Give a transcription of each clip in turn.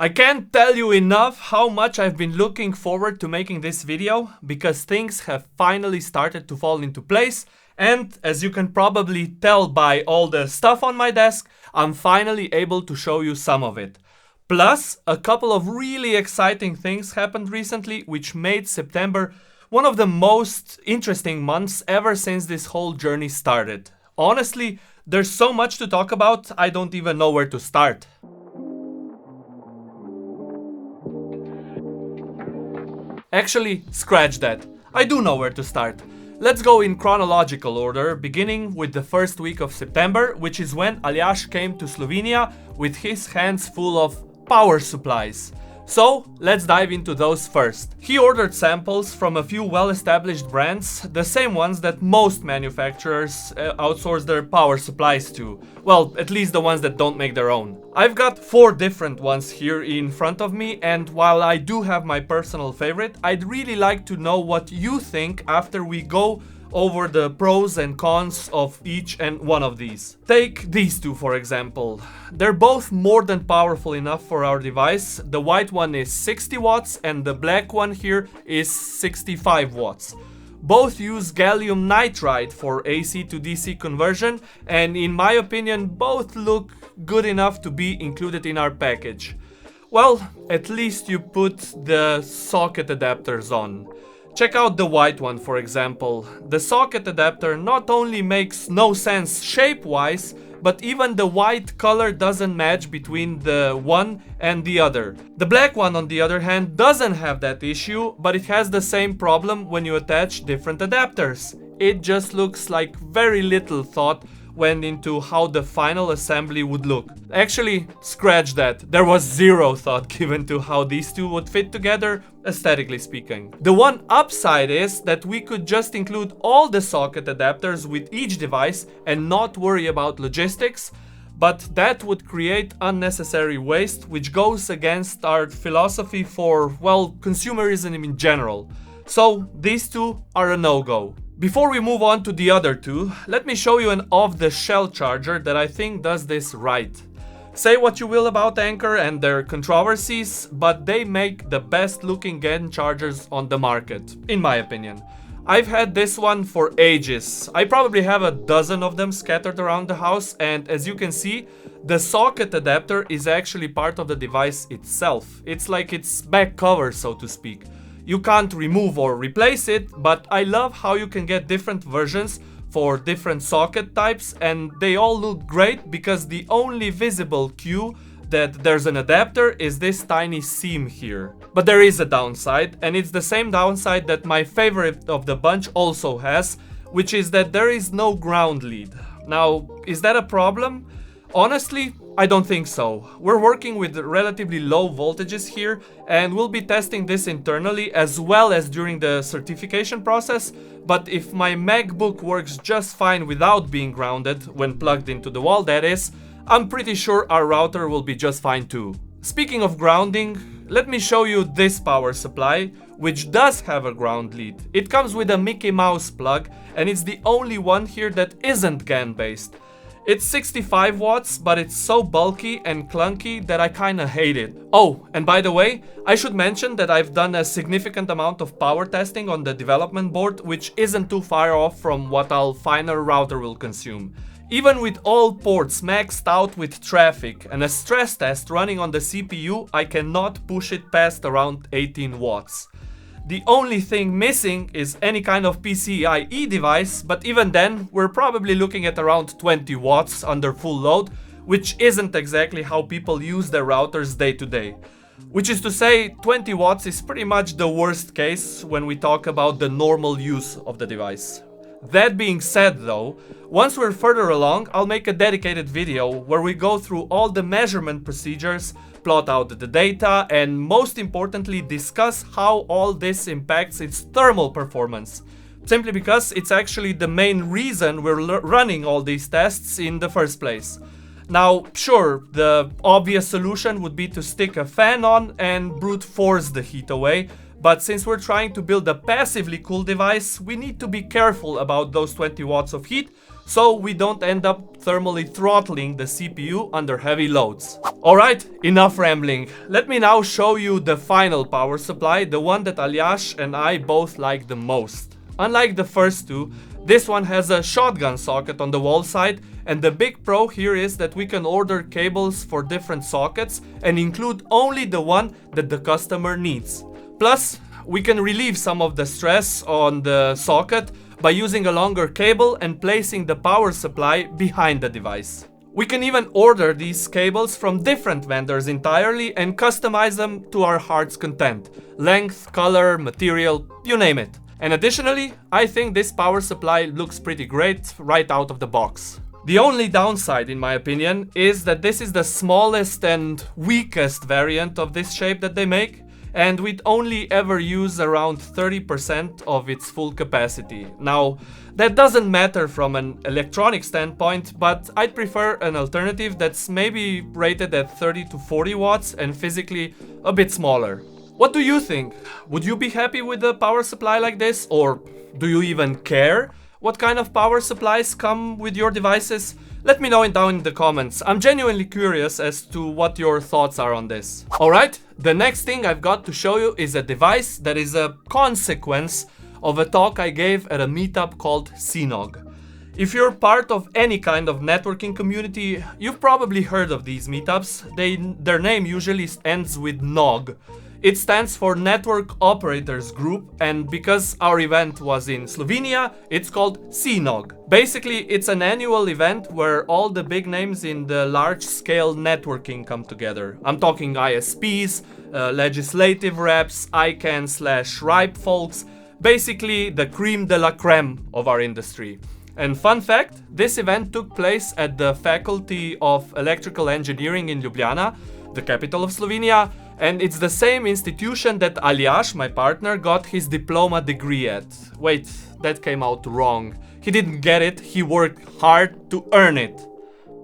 I can't tell you enough how much I've been looking forward to making this video, because things have finally started to fall into place, and as you can probably tell by all the stuff on my desk, I'm finally able to show you some of it. Plus, a couple of really exciting things happened recently which made September one of the most interesting months ever since this whole journey started. Honestly, there's so much to talk about, I don't even know where to start. Actually, scratch that. I do know where to start. Let's go in chronological order, beginning with the first week of September, which is when Aljaž came to Slovenia with his hands full of power supplies. So, let's dive into those first. He ordered samples from a few well-established brands, the same ones that most manufacturers outsource their power supplies to. Well, at least the ones that don't make their own. I've got 4 different ones here in front of me, and while I do have my personal favorite, I'd really like to know what you think after we go over the pros and cons of each and one of these. Take these two for example. They're both more than powerful enough for our device. The white one is 60 watts and the black one here is 65 watts. Both use gallium nitride for AC to DC conversion, and in my opinion both look good enough to be included in our package. Well, at least you put the socket adapters on. Check out the white one for example. The socket adapter not only makes no sense shape-wise, but even the white color doesn't match between the one and the other. The black one on the other hand doesn't have that issue, but it has the same problem when you attach different adapters. It just looks like very little thought went into how the final assembly would look. Actually, scratch that. There was zero thought given to how these two would fit together, aesthetically speaking. The one upside is that we could just include all the socket adapters with each device and not worry about logistics, but that would create unnecessary waste, which goes against our philosophy for, well, consumerism in general. So these two are a no-go. Before we move on to the other two, let me show you an off-the-shelf charger that I think does this right. Say what you will about Anker and their controversies, but they make the best looking GaN chargers on the market, in my opinion. I've had this one for ages. I probably have a dozen of them scattered around the house, and as you can see, the socket adapter is actually part of the device itself. It's like its back cover, so to speak. You can't remove or replace it, but I love how you can get different versions for different socket types, and they all look great because the only visible cue that there's an adapter is this tiny seam here. But there is a downside, and it's the same downside that my favorite of the bunch also has, which is that there is no ground lead. Now, is that a problem? Honestly, I don't think so. We're working with relatively low voltages here, and we'll be testing this internally as well as during the certification process, but if my MacBook works just fine without being grounded, when plugged into the wall that is, I'm pretty sure our router will be just fine too. Speaking of grounding, let me show you this power supply, which does have a ground lead. It comes with a Mickey Mouse plug, and it's the only one here that isn't GaN based. It's 65 watts, but it's so bulky and clunky that I kinda hate it. Oh, and by the way, I should mention that I've done a significant amount of power testing on the development board, which isn't too far off from what our final router will consume. Even with all ports maxed out with traffic and a stress test running on the CPU, I cannot push it past around 18 watts. The only thing missing is any kind of PCIe device, but even then, we're probably looking at around 20 watts under full load, which isn't exactly how people use their routers day to day. Which is to say, 20 watts is pretty much the worst case when we talk about the normal use of the device. That being said though, once we're further along, I'll make a dedicated video where we go through all the measurement procedures, plot out the data, and most importantly discuss how all this impacts its thermal performance. Simply because it's actually the main reason we're running all these tests in the first place. Now, sure, the obvious solution would be to stick a fan on and brute force the heat away, but since we're trying to build a passively cool device, we need to be careful about those 20 watts of heat, so we don't end up thermally throttling the CPU under heavy loads. Alright, enough rambling. Let me now show you the final power supply, the one that Aljaž and I both like the most. Unlike the first two, this one has a shotgun socket on the wall side, and the big pro here is that we can order cables for different sockets and include only the one that the customer needs. Plus, we can relieve some of the stress on the socket by using a longer cable and placing the power supply behind the device. We can even order these cables from different vendors entirely and customize them to our heart's content. Length, color, material, you name it. And additionally, I think this power supply looks pretty great right out of the box. The only downside, in my opinion, is that this is the smallest and weakest variant of this shape that they make, and we'd only ever use around 30% of its full capacity. Now, that doesn't matter from an electronic standpoint, but I'd prefer an alternative that's maybe rated at 30 to 40 watts and physically a bit smaller. What do you think? Would you be happy with a power supply like this? Or do you even care what kind of power supplies come with your devices? Let me know down in the comments. I'm genuinely curious as to what your thoughts are on this. Alright, the next thing I've got to show you is a device that is a consequence of a talk I gave at a meetup called CNOG. If you're part of any kind of networking community, you've probably heard of these meetups. Their name usually ends with NOG. It stands for Network Operators Group, and because our event was in Slovenia, it's called CNOG. Basically, it's an annual event where all the big names in the large-scale networking come together. I'm talking ISPs, legislative reps, ICANN/RIPE folks, basically the creme de la creme of our industry. And fun fact, this event took place at the Faculty of Electrical Engineering in Ljubljana, the capital of Slovenia, and it's the same institution that Aljaž, my partner, got his diploma degree at. Wait, that came out wrong. He didn't get it, he worked hard to earn it.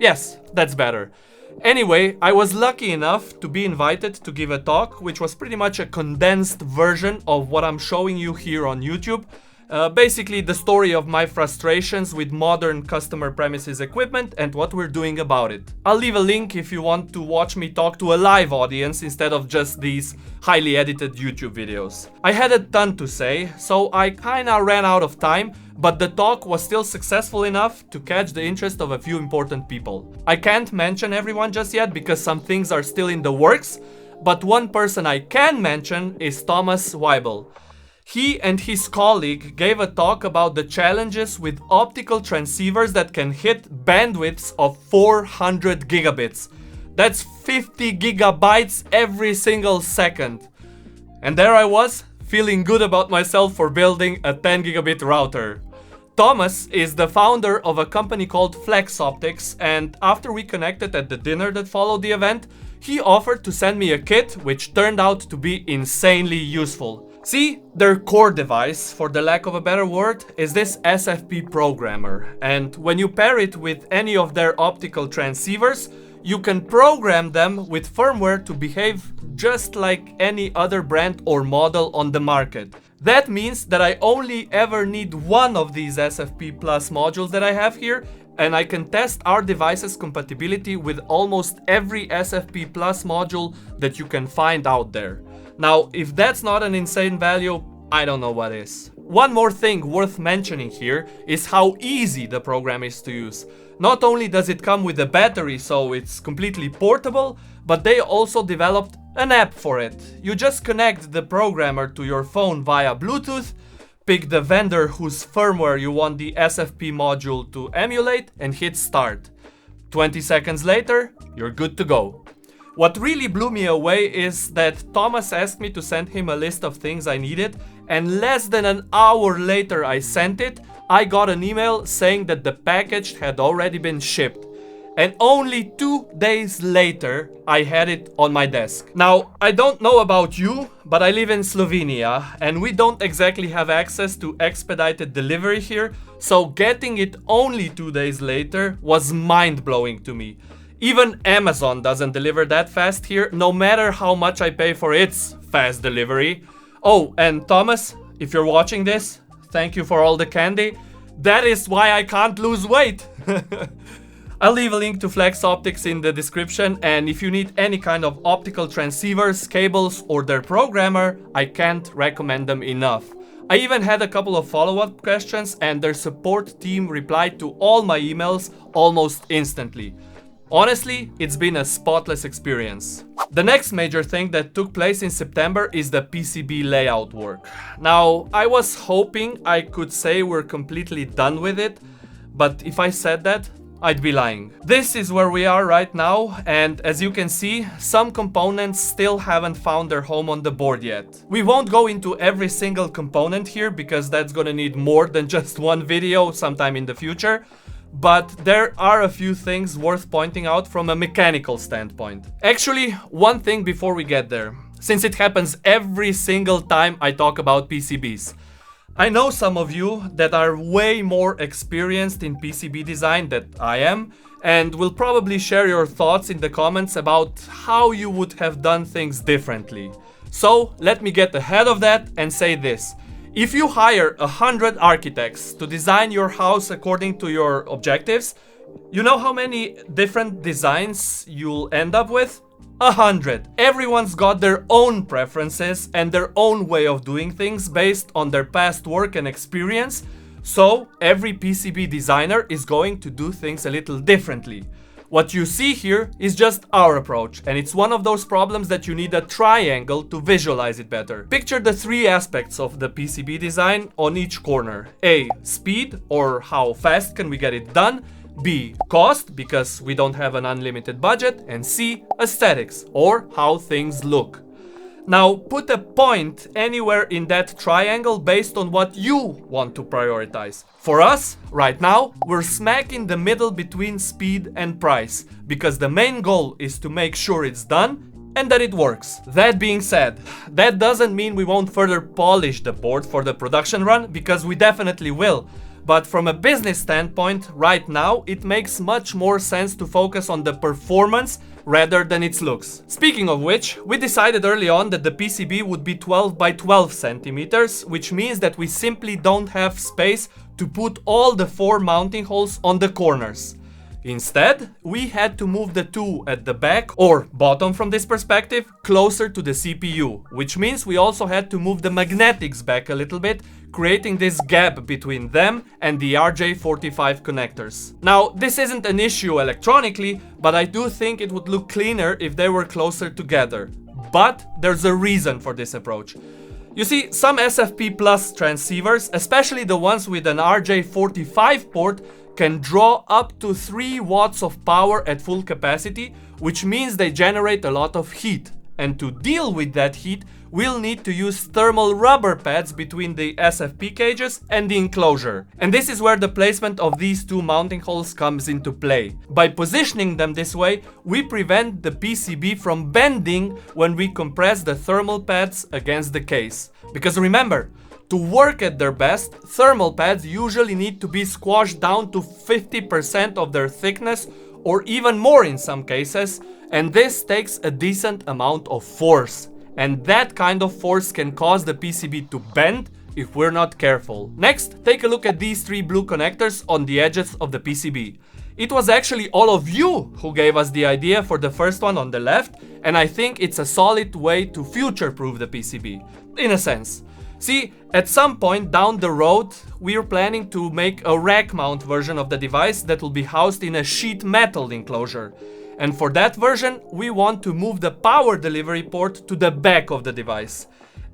Yes, that's better. Anyway, I was lucky enough to be invited to give a talk, which was pretty much a condensed version of what I'm showing you here on YouTube. Basically the story of my frustrations with modern customer premises equipment and what we're doing about it. I'll leave a link if you want to watch me talk to a live audience instead of just these highly edited YouTube videos. I had a ton to say, so I kinda ran out of time, but the talk was still successful enough to catch the interest of a few important people. I can't mention everyone just yet because some things are still in the works, but one person I can mention is Thomas Weibel. He and his colleague gave a talk about the challenges with optical transceivers that can hit bandwidths of 400 gigabits. That's 50 gigabytes every single second. And there I was, feeling good about myself for building a 10 gigabit router. Thomas is the founder of a company called Flex Optics, and after we connected at the dinner that followed the event, he offered to send me a kit which turned out to be insanely useful. See, their core device, for the lack of a better word, is this SFP programmer, and when you pair it with any of their optical transceivers, you can program them with firmware to behave just like any other brand or model on the market. That means that I only ever need one of these SFP Plus modules that I have here, and I can test our device's compatibility with almost every SFP Plus module that you can find out there. Now, if that's not an insane value, I don't know what is. One more thing worth mentioning here is how easy the program is to use. Not only does it come with a battery, so it's completely portable, but they also developed an app for it. You just connect the programmer to your phone via Bluetooth, pick the vendor whose firmware you want the SFP module to emulate, and hit start. 20 seconds later, you're good to go. What really blew me away is that Thomas asked me to send him a list of things I needed, and less than an hour later I sent it, I got an email saying that the package had already been shipped. And only 2 days later, I had it on my desk. Now, I don't know about you, but I live in Slovenia, and we don't exactly have access to expedited delivery here, so getting it only 2 days later was mind-blowing to me. Even Amazon doesn't deliver that fast here, no matter how much I pay for its fast delivery. Oh, and Thomas, if you're watching this, thank you for all the candy. That is why I can't lose weight. I'll leave a link to Flex Optics in the description, and if you need any kind of optical transceivers, cables, or their programmer, I can't recommend them enough. I even had a couple of follow-up questions, and their support team replied to all my emails almost instantly. Honestly, it's been a spotless experience. The next major thing that took place in September is the PCB layout work. Now, I was hoping I could say we're completely done with it, but if I said that, I'd be lying. This is where we are right now, and as you can see, some components still haven't found their home on the board yet. We won't go into every single component here because that's gonna need more than just one video sometime in the future, but there are a few things worth pointing out from a mechanical standpoint. Actually, one thing before we get there, since it happens every single time I talk about PCBs. I know some of you that are way more experienced in PCB design than I am, and will probably share your thoughts in the comments about how you would have done things differently. So let me get ahead of that and say this. If you hire 100 architects to design your house according to your objectives, you know how many different designs you'll end up with? 100. Everyone's got their own preferences and their own way of doing things based on their past work and experience, so every PCB designer is going to do things a little differently. What you see here is just our approach, and it's one of those problems that you need a triangle to visualize it better. Picture the three aspects of the PCB design on each corner. A. Speed, or how fast can we get it done. B. Cost, because we don't have an unlimited budget. And C. Aesthetics, or how things look. Now put a point anywhere in that triangle based on what you want to prioritize. For us, right now, we're smack in the middle between speed and price, because the main goal is to make sure it's done and that it works. That being said, that doesn't mean we won't further polish the board for the production run, because we definitely will. But from a business standpoint, right now, it makes much more sense to focus on the performance rather than its looks. Speaking of which, we decided early on that the PCB would be 12 by 12 centimeters, which means that we simply don't have space to put all the 4 mounting holes on the corners. Instead, we had to move the 2 at the back, or bottom from this perspective, closer to the CPU, which means we also had to move the magnetics back a little bit, creating this gap between them and the RJ45 connectors. Now, this isn't an issue electronically, but I do think it would look cleaner if they were closer together. But there's a reason for this approach. You see, some SFP Plus transceivers, especially the ones with an RJ45 port, can draw up to 3 watts of power at full capacity, which means they generate a lot of heat. And to deal with that heat, we'll need to use thermal rubber pads between the SFP cages and the enclosure. And this is where the placement of these 2 mounting holes comes into play. By positioning them this way, we prevent the PCB from bending when we compress the thermal pads against the case. Because remember, to work at their best, thermal pads usually need to be squashed down to 50% of their thickness, or even more in some cases, and this takes a decent amount of force. And that kind of force can cause the PCB to bend if we're not careful. Next, take a look at these 3 blue connectors on the edges of the PCB. It was actually all of you who gave us the idea for the first one on the left, and I think it's a solid way to future-proof the PCB, in a sense. See, at some point down the road, we're planning to make a rack mount version of the device that will be housed in a sheet metal enclosure. And for that version, we want to move the power delivery port to the back of the device.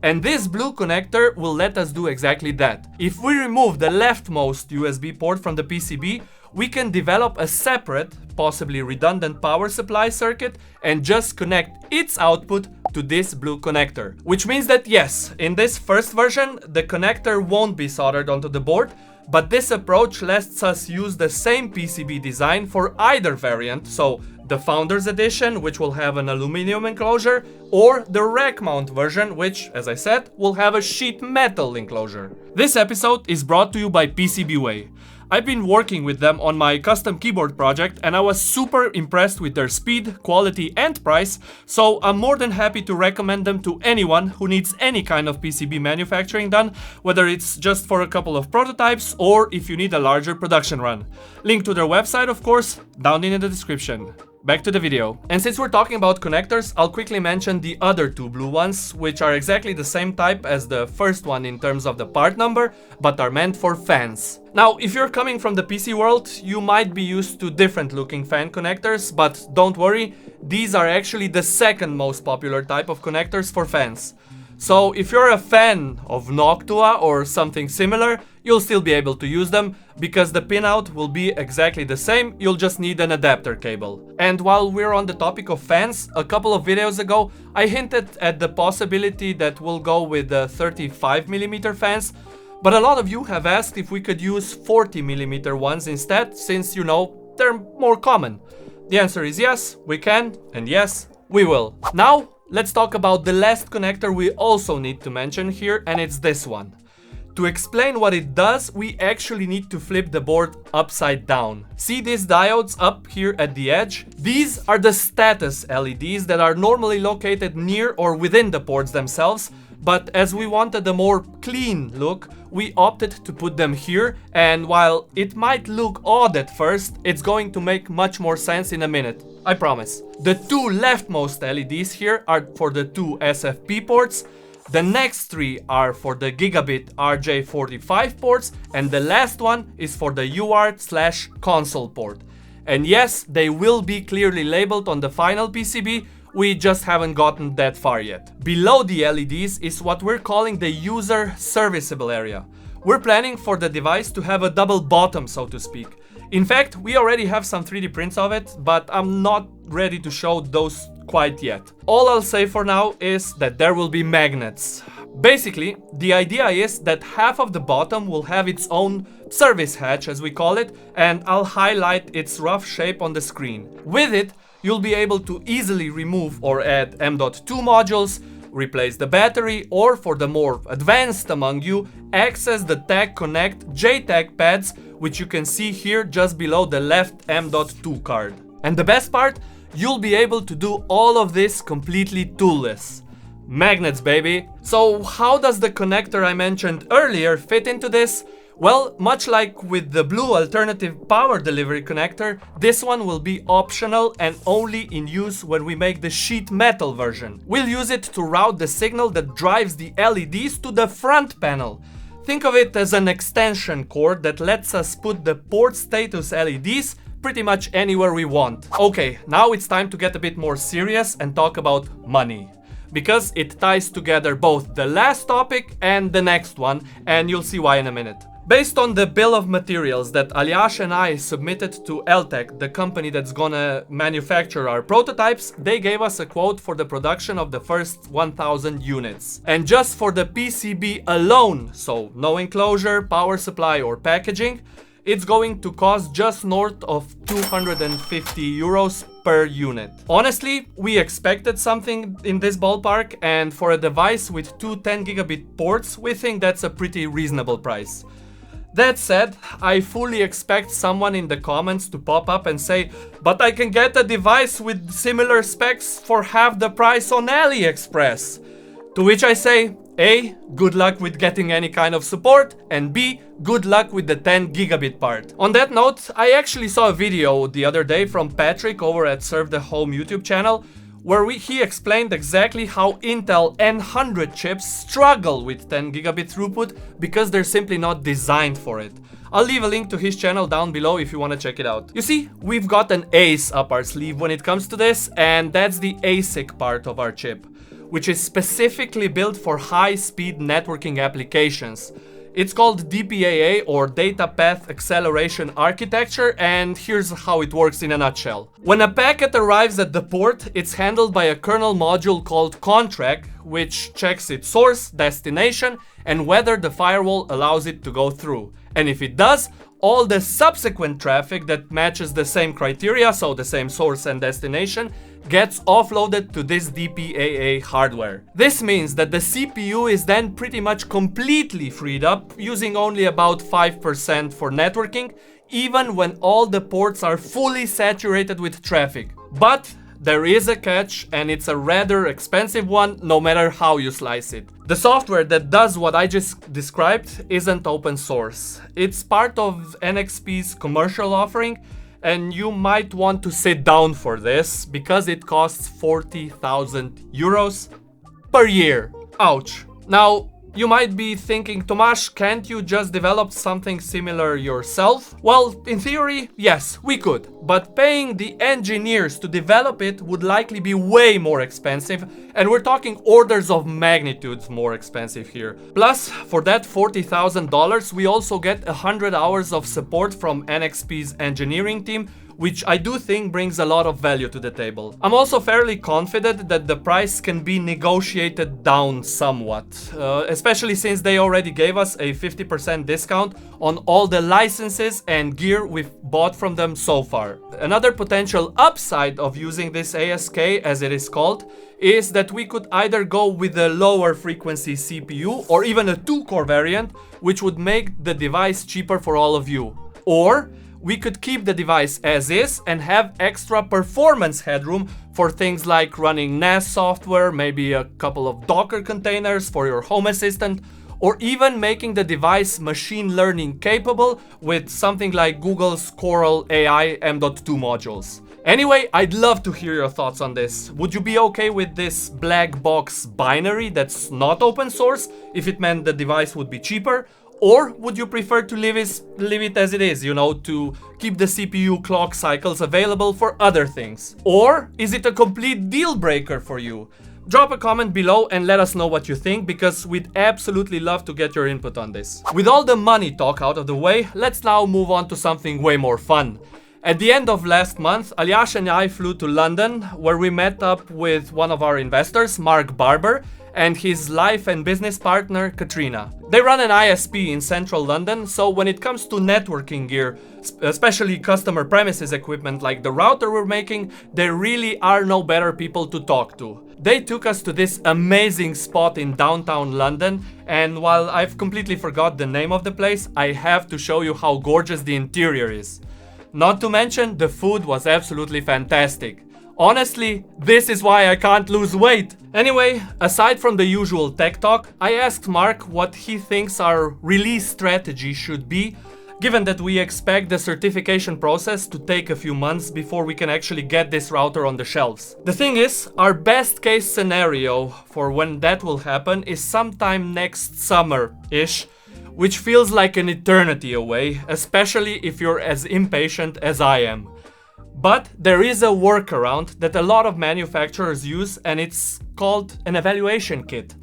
And this blue connector will let us do exactly that. If we remove the leftmost USB port from the PCB, we can develop a separate, possibly redundant power supply circuit and just connect its output to this blue connector. Which means that yes, in this first version, the connector won't be soldered onto the board, but this approach lets us use the same PCB design for either variant, so the Founders Edition, which will have an aluminum enclosure, or the rack mount version, which, as I said, will have a sheet metal enclosure. This episode is brought to you by PCBWay. I've been working with them on my custom keyboard project and I was super impressed with their speed, quality and price, so I'm more than happy to recommend them to anyone who needs any kind of PCB manufacturing done, whether it's just for a couple of prototypes or if you need a larger production run. Link to their website, of course, down in the description. Back to the video. And since we're talking about connectors, I'll quickly mention the other two blue ones, which are exactly the same type as the first one in terms of the part number, but are meant for fans. Now, if you're coming from the PC world, you might be used to different looking fan connectors, but don't worry, these are actually the second most popular type of connectors for fans. So if you're a fan of Noctua or something similar, you'll still be able to use them, because the pinout will be exactly the same, you'll just need an adapter cable. And while we're on the topic of fans, a couple of videos ago, I hinted at the possibility that we'll go with the 35mm fans, but a lot of you have asked if we could use 40mm ones instead, since, you know, they're more common. The answer is yes, we can, and yes, we will. Now, let's talk about the last connector we also need to mention here, and it's this one. To explain what it does, we actually need to flip the board upside down. See these diodes up here at the edge? These are the status LEDs that are normally located near or within the ports themselves, but as we wanted a more clean look, we opted to put them here, and while it might look odd at first, it's going to make much more sense in a minute. I promise. The two leftmost LEDs here are for the two SFP ports, the next three are for the gigabit RJ45 ports, and the last one is for the UART/console port. And yes, they will be clearly labeled on the final PCB, we just haven't gotten that far yet. Below the LEDs is what we're calling the user serviceable area. We're planning for the device to have a double bottom, so to speak. In fact, we already have some 3D prints of it, but I'm not ready to show those quite yet. All I'll say for now is that there will be magnets. Basically, the idea is that half of the bottom will have its own service hatch, as we call it, and I'll highlight its rough shape on the screen. With it, you'll be able to easily remove or add M.2 modules, replace the battery, or for the more advanced among you, access the Tag Connect JTAG pads, which you can see here just below the left M.2 card. And the best part, you'll be able to do all of this completely toolless. Magnets, baby! So how does the connector I mentioned earlier fit into this? Well, much like with the blue alternative power delivery connector, this one will be optional and only in use when we make the sheet metal version. We'll use it to route the signal that drives the LEDs to the front panel. Think of it as an extension cord that lets us put the port status LEDs pretty much anywhere we want. Okay, now it's time to get a bit more serious and talk about money, because it ties together both the last topic and the next one, and you'll see why in a minute. Based on the bill of materials that Aljaž and I submitted to Eltec, the company that's gonna manufacture our prototypes, they gave us a quote for the production of the first 1000 units. And just for the PCB alone, so no enclosure, power supply or packaging, it's going to cost just north of 250 euros per unit. Honestly, we expected something in this ballpark, and for a device with two 10 gigabit ports, we think that's a pretty reasonable price. That said, I fully expect someone in the comments to pop up and say, but I can get a device with similar specs for half the price on AliExpress. To which I say, A, good luck with getting any kind of support, and B, good luck with the 10 gigabit part. On that note, I actually saw a video the other day from Patrick over at Serve the Home YouTube channel, where he explained exactly how Intel N100 chips struggle with 10 gigabit throughput because they're simply not designed for it. I'll leave a link to his channel down below if you want to check it out. You see, we've got an ace up our sleeve when it comes to this, and that's the ASIC part of our chip, which is specifically built for high-speed networking applications. It's called DPAA, or Data Path Acceleration Architecture, and here's how it works in a nutshell. When a packet arrives at the port, it's handled by a kernel module called contract, which checks its source, destination, and whether the firewall allows it to go through. And if it does, all the subsequent traffic that matches the same criteria, so the same source and destination, gets offloaded to this DPAA hardware. This means that the CPU is then pretty much completely freed up, using only about 5% for networking, even when all the ports are fully saturated with traffic. But there is a catch, and it's a rather expensive one, no matter how you slice it. The software that does what I just described isn't open source. It's part of NXP's commercial offering, and you might want to sit down for this because it costs 40,000 euros per year. Ouch. Now, you might be thinking, Tomasz, can't you just develop something similar yourself? Well, in theory, yes, we could. But paying the engineers to develop it would likely be way more expensive, and we're talking orders of magnitudes more expensive here. Plus, for that $40,000, we also get 100 hours of support from NXP's engineering team, which I do think brings a lot of value to the table. I'm also fairly confident that the price can be negotiated down somewhat, especially since they already gave us a 50% discount on all the licenses and gear we've bought from them so far. Another potential upside of using this ASK, as it is called, is that we could either go with a lower frequency CPU or even a 2-core variant, which would make the device cheaper for all of you. Or we could keep the device as is and have extra performance headroom for things like running NAS software, maybe a couple of Docker containers for your home assistant, or even making the device machine learning capable with something like Google's Coral AI M.2 modules. Anyway, I'd love to hear your thoughts on this. Would you be okay with this black box binary that's not open source if it meant the device would be cheaper? Or would you prefer to leave it as it is, to keep the CPU clock cycles available for other things? Or is it a complete deal breaker for you? Drop a comment below and let us know what you think, because we'd absolutely love to get your input on this. With all the money talk out of the way, let's now move on to something way more fun. At the end of last month, Aliash and I flew to London, where we met up with one of our investors, Mark Barber, and his life and business partner, Katrina. They run an ISP in central London, so when it comes to networking gear, especially customer premises equipment like the router we're making, there really are no better people to talk to. They took us to this amazing spot in downtown London, and while I've completely forgot the name of the place, I have to show you how gorgeous the interior is. Not to mention, the food was absolutely fantastic. Honestly, this is why I can't lose weight. Anyway, aside from the usual tech talk, I asked Mark what he thinks our release strategy should be, given that we expect the certification process to take a few months before we can actually get this router on the shelves. The thing is, our best case scenario for when that will happen is sometime next summer-ish, which feels like an eternity away, especially if you're as impatient as I am. But there is a workaround that a lot of manufacturers use, and it's called an evaluation kit.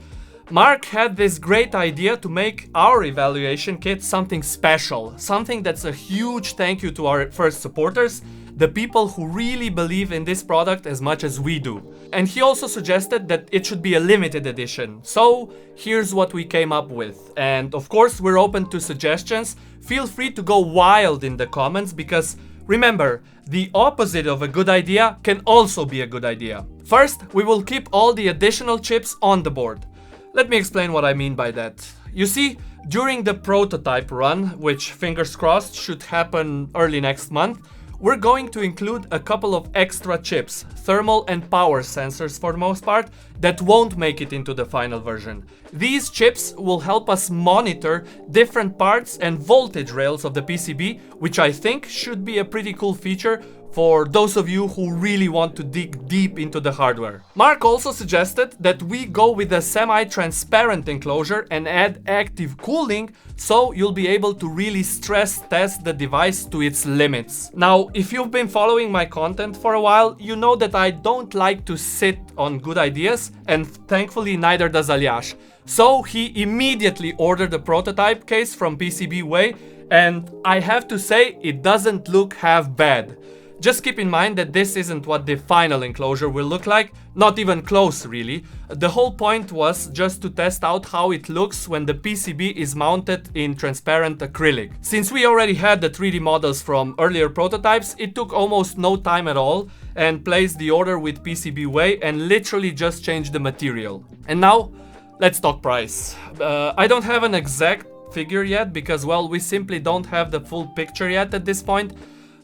Mark had this great idea to make our evaluation kit something special, something that's a huge thank you to our first supporters, the people who really believe in this product as much as we do. And he also suggested that it should be a limited edition. So here's what we came up with. And of course, we're open to suggestions. Feel free to go wild in the comments, because remember, the opposite of a good idea can also be a good idea. First, we will keep all the additional chips on the board. Let me explain what I mean by that. You see, during the prototype run, which fingers crossed should happen early next month, we're going to include a couple of extra chips, thermal and power sensors for the most part, that won't make it into the final version. These chips will help us monitor different parts and voltage rails of the PCB, which I think should be a pretty cool feature for those of you who really want to dig deep into the hardware. Mark also suggested that we go with a semi-transparent enclosure and add active cooling, so you'll be able to really stress test the device to its limits. Now, if you've been following my content for a while, you know that I don't like to sit on good ideas, and thankfully neither does Aliash. So he immediately ordered a prototype case from PCBWay, and I have to say, it doesn't look half bad. Just keep in mind that this isn't what the final enclosure will look like, not even close really. The whole point was just to test out how it looks when the PCB is mounted in transparent acrylic. Since we already had the 3D models from earlier prototypes, it took almost no time at all and placed the order with PCB way and literally just changed the material. And now, let's talk price. I don't have an exact figure yet because, well, we simply don't have the full picture yet at this point.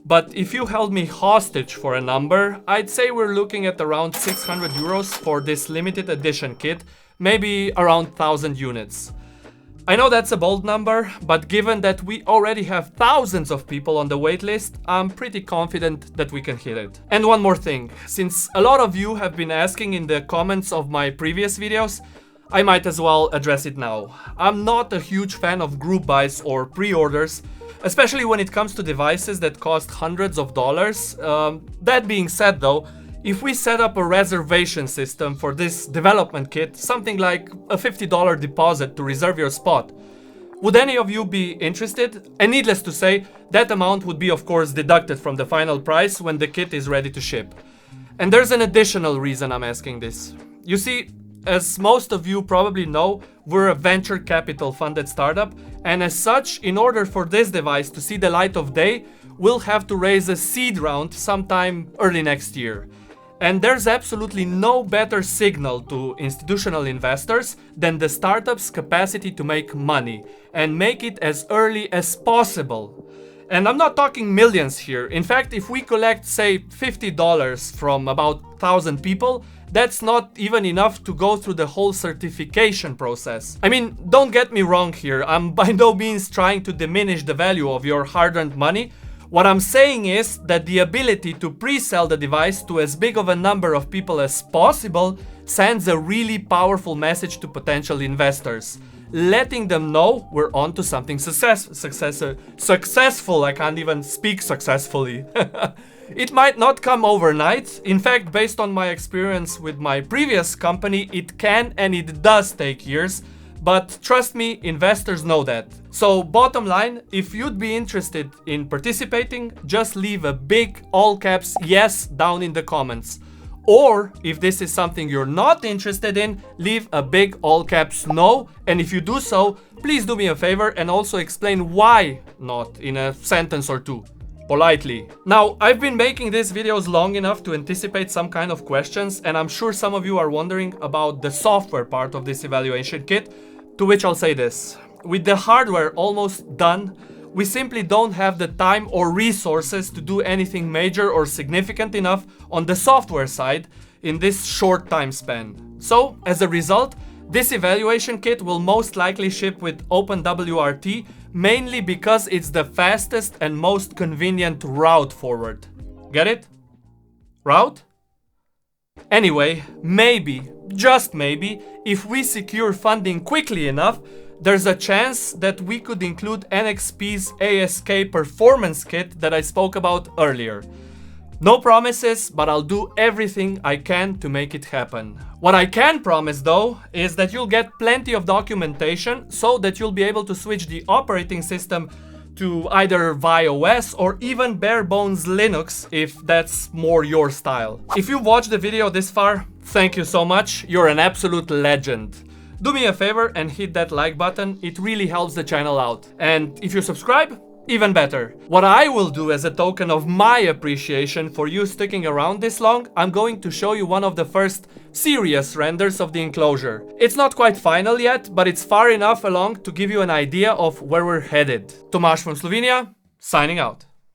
But if you held me hostage for a number, I'd say we're looking at around 600 euros for this limited edition kit, maybe around 1000 units. I know that's a bold number, but given that we already have thousands of people on the waitlist, I'm pretty confident that we can hit it. And one more thing, since a lot of you have been asking in the comments of my previous videos, I might as well address it now. I'm not a huge fan of group buys or pre-orders, especially when it comes to devices that cost hundreds of dollars. That being said though, if we set up a reservation system for this development kit, something like a $50 deposit to reserve your spot, would any of you be interested? And needless to say, that amount would be of course deducted from the final price when the kit is ready to ship. And there's an additional reason I'm asking this. You see, as most of you probably know, we're a venture capital funded startup, and as such, in order for this device to see the light of day, we'll have to raise a seed round sometime early next year. And there's absolutely no better signal to institutional investors than the startup's capacity to make money, and make it as early as possible. And I'm not talking millions here. In fact, if we collect, say, $50 from about 1,000 people, that's not even enough to go through the whole certification process. I mean, don't get me wrong here, I'm by no means trying to diminish the value of your hard-earned money. What I'm saying is that the ability to pre-sell the device to as big of a number of people as possible sends a really powerful message to potential investors, letting them know we're onto something successful. I can't even speak successfully. It might not come overnight. In fact, based on my experience with my previous company, it can and it does take years. But trust me, investors know that. So bottom line, if you'd be interested in participating, just leave a big all caps yes down in the comments. Or if this is something you're not interested in, leave a big all caps no. And if you do so, please do me a favor and also explain why not in a sentence or two. Politely. Now, I've been making these videos long enough to anticipate some kind of questions, and I'm sure some of you are wondering about the software part of this evaluation kit, to which I'll say this. With the hardware almost done, we simply don't have the time or resources to do anything major or significant enough on the software side in this short time span. So, as a result, this evaluation kit will most likely ship with OpenWRT, mainly because it's the fastest and most convenient route forward. Get it? Route? Anyway, maybe, just maybe, if we secure funding quickly enough, there's a chance that we could include NXP's ASK performance kit that I spoke about earlier. No promises, but I'll do everything I can to make it happen. What I can promise though is that you'll get plenty of documentation so that you'll be able to switch the operating system to either ViOS or even bare bones Linux if that's more your style. If you've watched the video this far, thank you so much, you're an absolute legend. Do me a favor and hit that like button, it really helps the channel out. And if you subscribe, even better. What I will do as a token of my appreciation for you sticking around this long, I'm going to show you one of the first serious renders of the enclosure. It's not quite final yet, but it's far enough along to give you an idea of where we're headed. Tomasz from Slovenia, signing out.